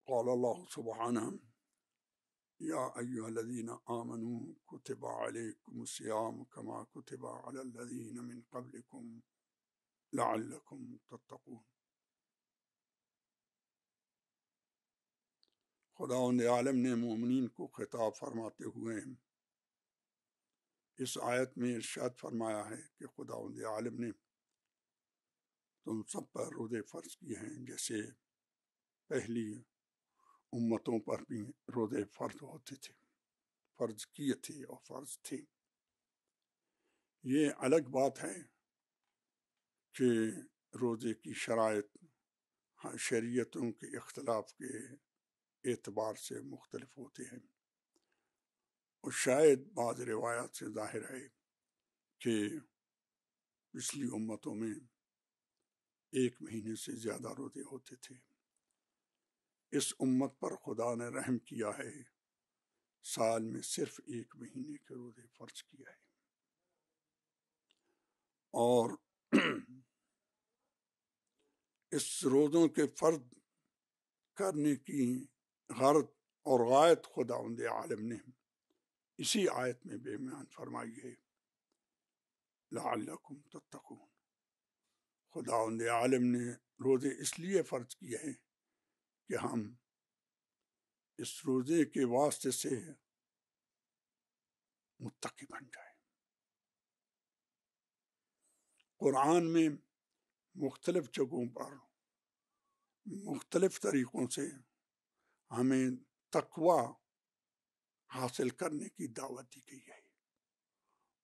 قال اللہ سبحانہ یا ایھا الذین آمنوا کتب علیکم الصیام کما کتب علی الذین من قبلکم لعلکم تتقون۔ خداوند عالم نے مومنین کو خطاب فرماتے ہوئے اس آیت میں ارشاد فرمایا ہے کہ خداوند عالم نے تم سب پر روزے فرض کیے ہیں، جیسے پہلی امتوں پر بھی روزے فرض ہوتے تھے، فرض کیے تھے اور فرض تھے۔ یہ الگ بات ہے کہ روزے کی شرائط شریعتوں کے اختلاف کے اعتبار سے مختلف ہوتے ہیں، اور شاید بعض روایات سے ظاہر ہے کہ پچھلی امتوں میں 1 مہینے سے زیادہ روزے ہوتے تھے۔ اس امت پر خدا نے رحم کیا ہے، سال میں صرف 1 مہینے کے روزے فرض کیا ہے، اور اس روزوں کے فرض کرنے کی غرض اور غایت خداوند عالم نے اسی آیت میں بے بیان فرمائی ہے، لعلکم تتقون۔ خداوند عالم نے روزے اس لیے فرض کیے ہیں کہ ہم اس روزے کے واسطے سے متقی بن جائیں۔ قرآن میں مختلف جگہوں پر مختلف طریقوں سے ہمیں تقوی حاصل کرنے کی دعوت دی گئی ہے،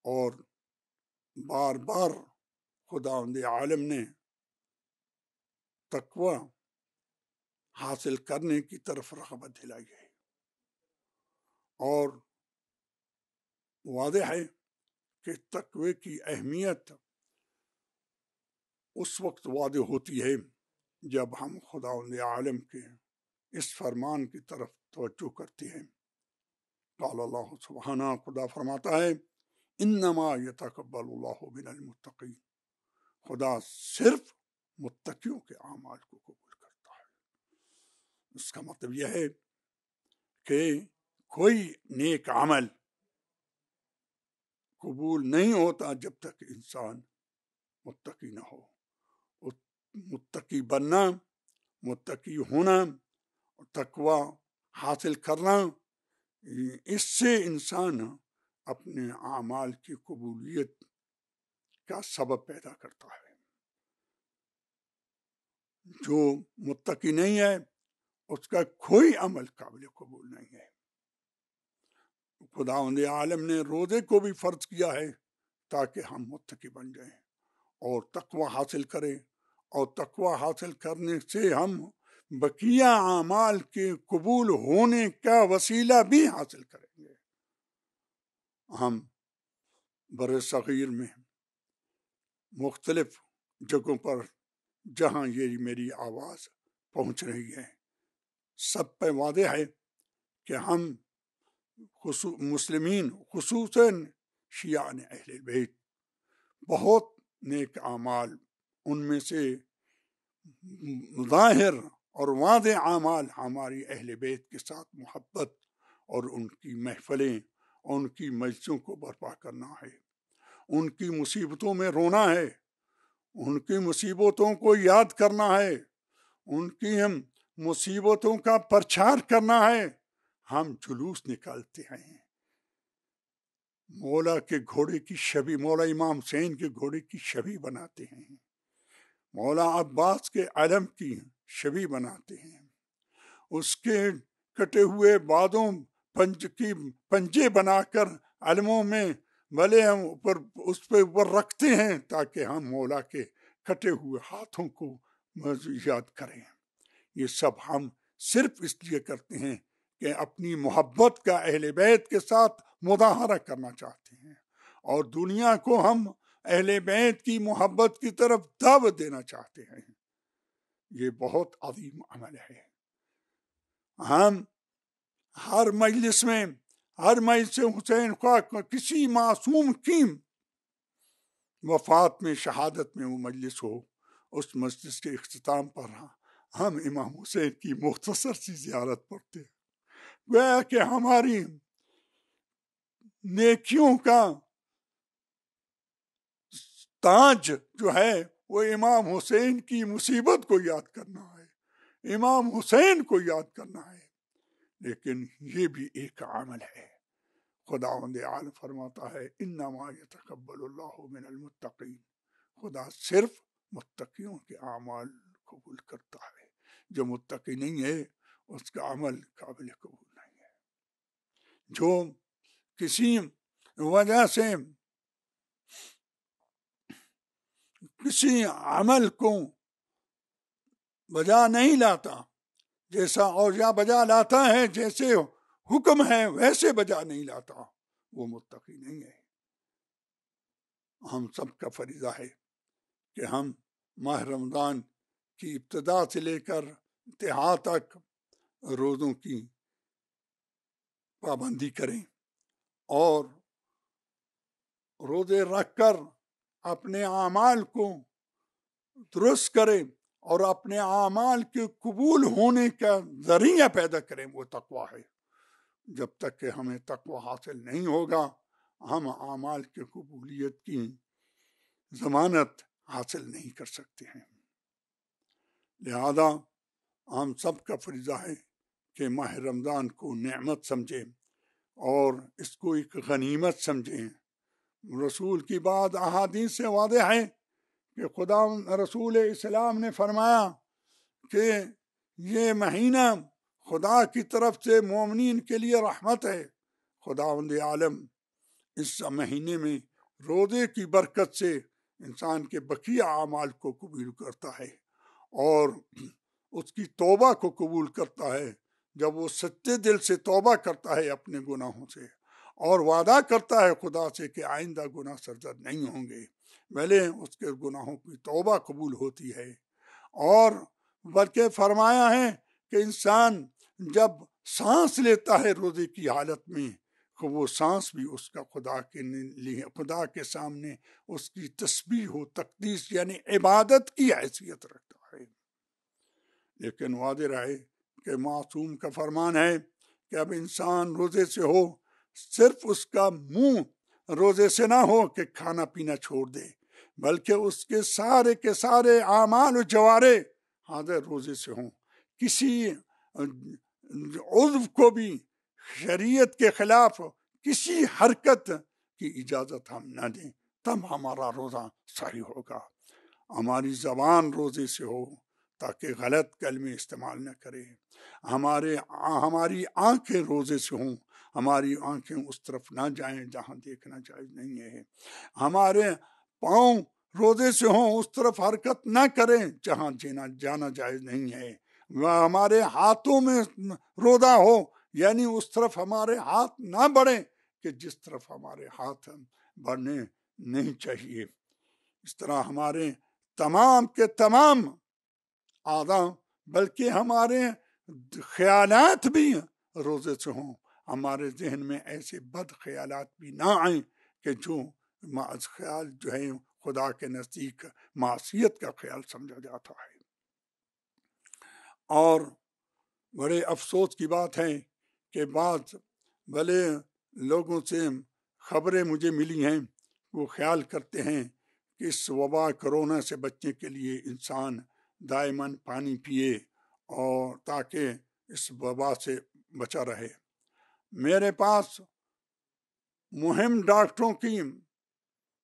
اور بار بار خداوند عالم نے تقوی حاصل کرنے کی طرف رغبت دلائی ہے، اور واضح ہے کہ تقوی کی اہمیت اس وقت واضح ہوتی ہے جب ہم خداوند عالم کے اس فرمان کی طرف توجہ کرتے ہیں۔ قال اللہ سبحانہ، خدا فرماتا ہے انما یتقبل اللہ من المتقین، خدا صرف متقیوں کے اعمال کو قبول کرتا ہے۔ اس کا مطلب یہ ہے کہ کوئی نیک عمل قبول نہیں ہوتا جب تک انسان متقی نہ ہو۔ متقی بننا، متقی ہونا، تقوی حاصل کرنا، اس سے انسان اپنے اعمال کی قبولیت کا سبب پیدا کرتا ہے۔ جو متقی نہیں ہے اس کا کوئی عمل قابل قبول نہیں ہے۔ خداوند عالم نے روزے کو بھی فرض کیا ہے تاکہ ہم متقی بن جائیں اور تقوی حاصل کریں، اور تقوی حاصل کرنے سے ہم بقیہ اعمال کے قبول ہونے کا وسیلہ بھی حاصل کریں گے۔ ہم بر صغیر میں مختلف جگہوں پر جہاں یہ میری آواز پہنچ رہی ہے، سب پہ واضح ہے کہ ہم مسلمین، خصوصاً شیعہ اہل بیت، بہت نیک اعمال، ان میں سے ظاہر اور واضح اعمال ہماری اہل بیت کے ساتھ محبت اور ان کی محفلیں، ان کی مجلسوں کو برپا کرنا ہے، ان کی مصیبتوں میں رونا ہے، ان کی مصیبتوں کو یاد کرنا ہے، ان کی ہم مصیبتوں کا پرچار کرنا ہے۔ ہم جلوس نکالتے ہیں، مولا کے گھوڑے کی شبیہ، مولا امام حسین کے گھوڑے کی شبیہ بناتے ہیں، مولا عباس کے علم کی شبیہ بناتے ہیں، اس کے کٹے ہوئے بادوں پنجے بنا کر علموں میں بھلے ہم اس پہ اوپر رکھتے ہیں تاکہ ہم مولا کے کٹے ہوئے ہاتھوں کو یاد کریں۔ یہ سب ہم صرف اس لیے کرتے ہیں کہ اپنی محبت کا اہل بیت کے ساتھ مظاہرہ کرنا چاہتے ہیں، اور دنیا کو ہم اہل بیت کی محبت کی طرف دعوت دینا چاہتے ہیں۔ یہ بہت عظیم عمل ہے۔ ہم ہر مجلس میں، ہر مجلس حسین خواہ کسی معصوم کی وفات میں، شہادت میں وہ مجلس ہو، اس مجلس کے اختتام پر ہم امام حسین کی مختصر سی زیارت پڑھتے ہیں، گویا کہ ہماری نیکیوں کا تاج جو ہے وہ امام حسین کی مصیبت کو یاد کرنا ہے، امام حسین کو یاد کرنا ہے۔ لیکن یہ بھی ایک عمل ہے۔ خداوند عالم فرماتا ہے انما یتقبل اللہ من المتقین، خدا صرف متقیوں کے اعمال قبول کرتا ہے، جو متقی نہیں ہے اس کا عمل قابل قبول نہیں ہے۔ جو کسی وجہ سے کسی عمل کو بجا نہیں لاتا، جیسا اور یا بجا لاتا ہے جیسے حکم ہے ویسے بجا نہیں لاتا، وہ متقی نہیں ہے۔ ہم سب کا فریضہ ہے کہ ہم ماہ رمضان کی ابتدا سے لے کر انتہا تک روزوں کی پابندی کریں اور روزے رکھ کر اپنے اعمال کو درست کریں اور اپنے اعمال کے قبول ہونے کا ذریعہ پیدا کریں، وہ تقویٰ ہے۔ جب تک کہ ہمیں تقویٰ حاصل نہیں ہوگا ہم اعمال کی قبولیت کی ضمانت حاصل نہیں کر سکتے ہیں۔ لہذا ہم سب کا فریضہ ہے کہ ماہ رمضان کو نعمت سمجھیں اور اس کو ایک غنیمت سمجھیں۔ رسول کی بات احادیث سے واضح ہے کہ خدا رسول اسلام نے فرمایا کہ یہ مہینہ خدا کی طرف سے مومنین کے لیے رحمت ہے۔ خداوند عالم اس مہینے میں روزے کی برکت سے انسان کے بقیہ اعمال کو قبول کرتا ہے اور اس کی توبہ کو قبول کرتا ہے۔ جب وہ سچے دل سے توبہ کرتا ہے اپنے گناہوں سے اور وعدہ کرتا ہے خدا سے کہ آئندہ گناہ سرزد نہیں ہوں گے، بھلے اس کے گناہوں کی توبہ قبول ہوتی ہے۔ اور بلکہ فرمایا ہے کہ انسان جب سانس لیتا ہے روزے کی حالت میں کہ وہ سانس بھی اس کا خدا کے سامنے اس کی تسبیح و تقدیس یعنی عبادت کی حیثیت رکھتا ہے۔ لیکن واضح رہے کہ معصوم کا فرمان ہے کہ اب انسان روزے سے ہو، صرف اس کا منہ روزے سے نہ ہو کہ کھانا پینا چھوڑ دے، بلکہ اس کے سارے اعمال و جوارے حاضر روزے سے ہوں۔ کسی عضو کو بھی شریعت کے خلاف کسی حرکت کی اجازت ہم نہ دیں، تب ہمارا روزہ صحیح ہوگا۔ ہماری زبان روزے سے ہو تاکہ غلط کلمے استعمال نہ کرے، ہماری آنکھیں روزے سے ہوں، ہماری آنکھیں اس طرف نہ جائیں جہاں دیکھنا جائز نہیں ہے، ہمارے پاؤں روزے سے ہوں اس طرف حرکت نہ کریں جہاں جانا جائز نہیں ہے، ہمارے ہاتھوں میں روزہ ہو یعنی اس طرف ہمارے ہاتھ نہ بڑھیں کہ جس طرف ہمارے ہاتھ بڑھنے نہیں چاہیے۔ اس طرح ہمارے تمام کے تمام اعضاء بلکہ ہمارے خیالات بھی روزے سے ہوں، ہمارے ذہن میں ایسے بد خیالات بھی نہ آئیں کہ جو خیال جو ہے خدا کے نزدیک معصیت کا خیال سمجھا جاتا ہے۔ اور بڑے افسوس کی بات ہے کہ بعض بھلے لوگوں سے خبریں مجھے ملی ہیں، وہ خیال کرتے ہیں کہ اس وبا کرونا سے بچنے کے لیے انسان دائماً پانی پیے اور تاکہ اس وبا سے بچا رہے۔ میرے پاس مہم ڈاکٹروں کی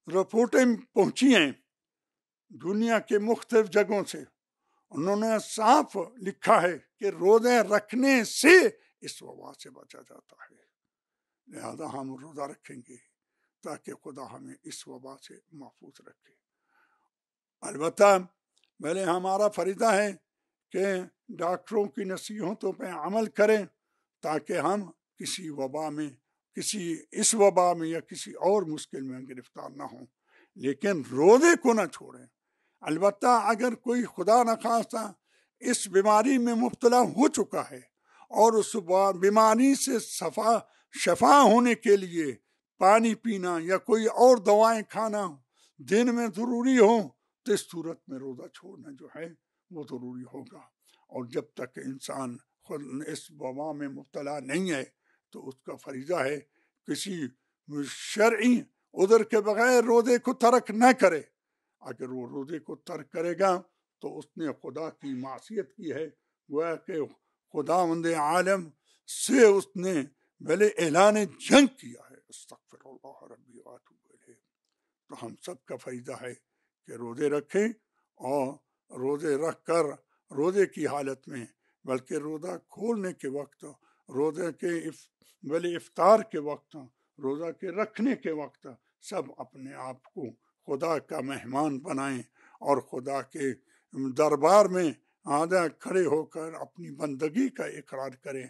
رپورٹیں پہنچی ہیں دنیا کے مختلف جگہوں سے، انہوں نے صاف لکھا ہے کہ روزے رکھنے سے اس وبا سے بچا جاتا ہے۔ لہذا ہم روزہ رکھیں گے تاکہ خدا ہمیں اس وبا سے محفوظ رکھے۔ البتہ بھلے ہمارا فریضہ ہے کہ ڈاکٹروں کی نصیحتوں پہ عمل کریں تاکہ ہم کسی اس وبا میں یا کسی اور مشکل میں گرفتار نہ ہوں، لیکن روزے کو نہ چھوڑیں۔ البتہ اگر کوئی خدا نخواستہ اس بیماری میں مبتلا ہو چکا ہے اور اس بیماری سے شفا ہونے کے لیے پانی پینا یا کوئی اور دوائیں کھانا دن میں ضروری ہو تو اس صورت میں روزہ چھوڑنا جو ہے وہ ضروری ہوگا۔ اور جب تک انسان خود اس وبا میں مبتلا نہیں ہے تو اس کا فریضہ ہے کسی شرعی عذر کے بغیر روزے کو ترک نہ کرے. اگر وہ روزے کو ترک کرے گا تو اس نے خدا کی معصیت کی ہے، گویا کہ خداوند عالم سے اس نے بھلے اعلان جنگ کیا ہے. استغفر اللہ ربی واتوب الیہ. تو ہم سب کا فریضہ ہے کہ روزے رکھیں، اور روزے رکھ کر روزے کی حالت میں، بلکہ روزہ کھولنے کے وقت، روزے کے بھلے افطار کے وقت، روزہ کے رکھنے کے وقت سب اپنے آپ کو خدا کا مہمان بنائیں اور خدا کے دربار میں آدھا کھڑے ہو کر اپنی بندگی کا اقرار کریں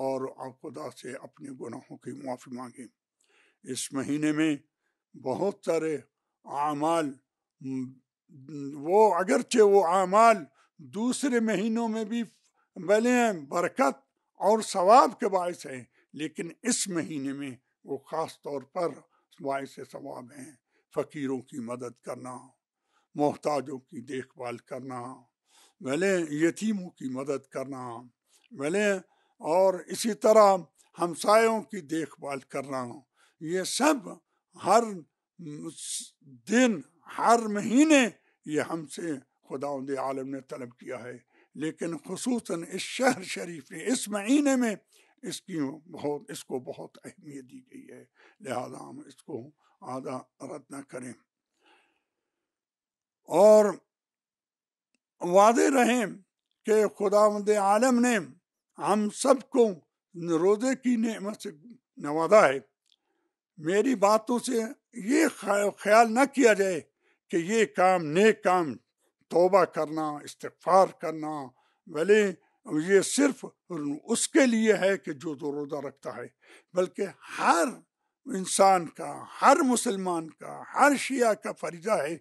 اور خدا سے اپنے گناہوں کی معافی مانگیں. اس مہینے میں بہت سارے اعمال، وہ اگرچہ وہ اعمال دوسرے مہینوں میں بھی بھلے برکت اور ثواب کے باعث ہیں، لیکن اس مہینے میں وہ خاص طور پر باعث ثواب ہیں. فقیروں کی مدد کرنا، محتاجوں کی دیکھ بھال کرنا، بھلے یتیموں کی مدد کرنا، بھلے اور اسی طرح ہمسایوں کی دیکھ بھال کرنا، یہ سب ہر دن، ہر مہینے یہ ہم سے خداوند عالم نے طلب کیا ہے. لیکن خصوصاً اس شہر شریف میں، اس مہینے میں اس کو بہت اہمیت دی گئی ہے، لہذا ہم اس کو آدھا رد نہ کریں اور واضح رہیں کہ خداوند عالم نے ہم سب کو روزے کی نعمت سے نوازا ہے. میری باتوں سے یہ خیال نہ کیا جائے کہ یہ کام نیک کام، توبہ کرنا، استغفار کرنا، بھلے یہ صرف اس کے لیے ہے کہ جو روزہ رکھتا ہے، بلکہ ہر انسان کا، ہر مسلمان کا، ہر شیعہ کا فریضہ ہے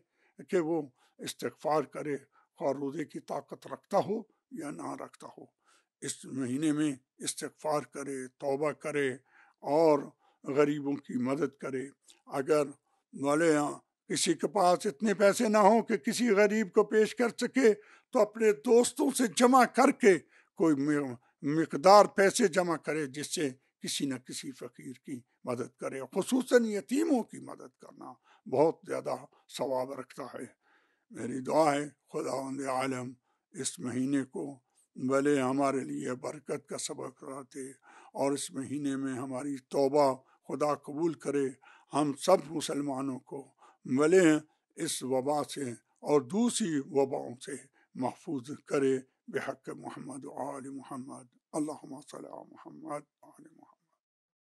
کہ وہ استغفار کرے، خواہ روزے کی طاقت رکھتا ہو یا نہ رکھتا ہو. اس مہینے میں استغفار کرے، توبہ کرے اور غریبوں کی مدد کرے. اگر بولے کسی کے پاس اتنے پیسے نہ ہوں کہ کسی غریب کو پیش کر سکے تو اپنے دوستوں سے جمع کر کے کوئی مقدار پیسے جمع کرے جس سے کسی نہ کسی فقیر کی مدد کرے. خصوصاً یتیموں کی مدد کرنا بہت زیادہ ثواب رکھتا ہے. میری دعا ہے خداوند عالم اس مہینے کو بھلے ہمارے لیے برکت کا سبب کراتے اور اس مہینے میں ہماری توبہ خدا قبول کرے. ہم سب مسلمانوں کو بھلے اس وبا سے اور دوسری وباؤں سے محفوظ کرے بحق محمد و آل محمد. اللہم صلی علی محمد و آل محمد.